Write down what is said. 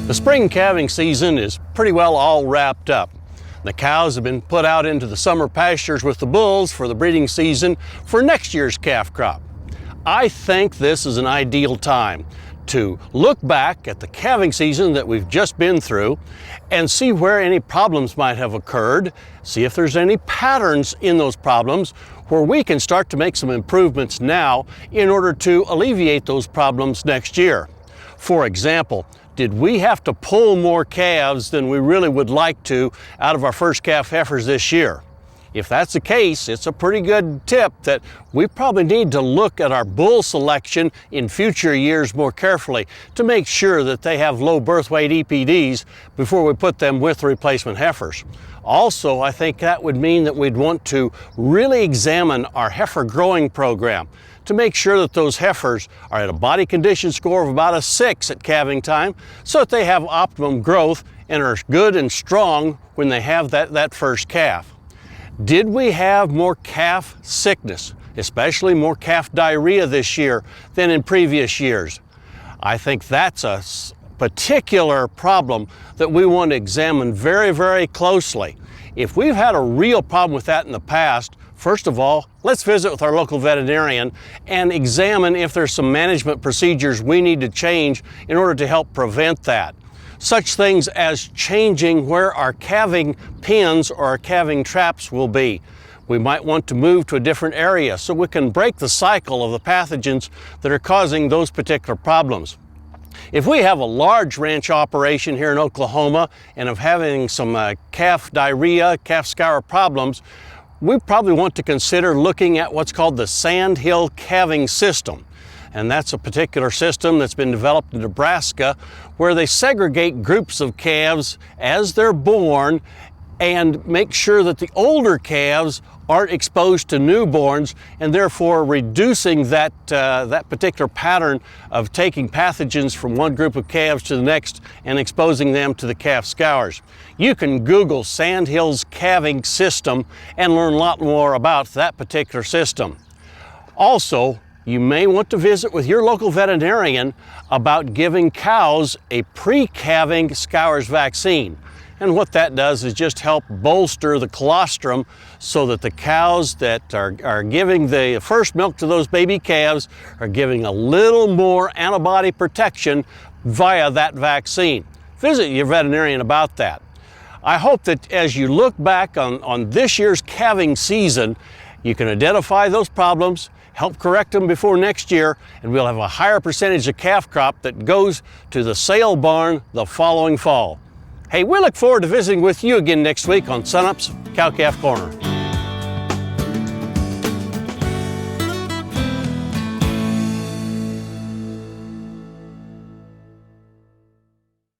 The spring calving season is pretty well all wrapped up. The cows have been put out into the summer pastures with the bulls for the breeding season for next year's calf crop. I think this is an ideal time to look back at the calving season that we've just been through and see where any problems might have occurred, see if there's any patterns in those problems where we can start to make some improvements now in order to alleviate those problems next year. For example, did we have to pull more calves than we really would like to out of our first calf heifers this year? If that's the case, it's a pretty good tip that we probably need to look at our bull selection in future years more carefully to make sure that they have low birth weight EPDs before we put them with the replacement heifers. Also, I think that would mean that we'd want to really examine our heifer growing program to make sure that those heifers are at a body condition score of about a 6 at calving time so that they have optimum growth and are good and strong when they have that first calf. Did we have more calf sickness, especially more calf diarrhea this year than in previous years? I think that's a particular problem that we want to examine very, very closely. If we've had a real problem with that in the past, first of all, let's visit with our local veterinarian and examine if there's some management procedures we need to change in order to help prevent that. Such things as changing where our calving pens or our calving traps will be. We might want to move to a different area so we can break the cycle of the pathogens that are causing those particular problems. If we have a large ranch operation here in Oklahoma and of having some calf diarrhea, calf scour problems, we probably want to consider looking at what's called the sandhill calving system. And that's a particular system that's been developed in Nebraska where they segregate groups of calves as they're born and make sure that the older calves aren't exposed to newborns and therefore reducing that particular pattern of taking pathogens from one group of calves to the next and exposing them to the calf scours. You can Google Sandhill's calving system and learn a lot more about that particular system. Also, you may want to visit with your local veterinarian about giving cows a pre-calving scours vaccine. And what that does is just help bolster the colostrum so that the cows that are giving the first milk to those baby calves are giving a little more antibody protection via that vaccine. Visit your veterinarian about that. I hope that as you look back on this year's calving season, you can identify those problems, help correct them before next year, and we'll have a higher percentage of calf crop that goes to the sale barn the following fall. Hey, we look forward to visiting with you again next week on Sunup's Cow-Calf Corner.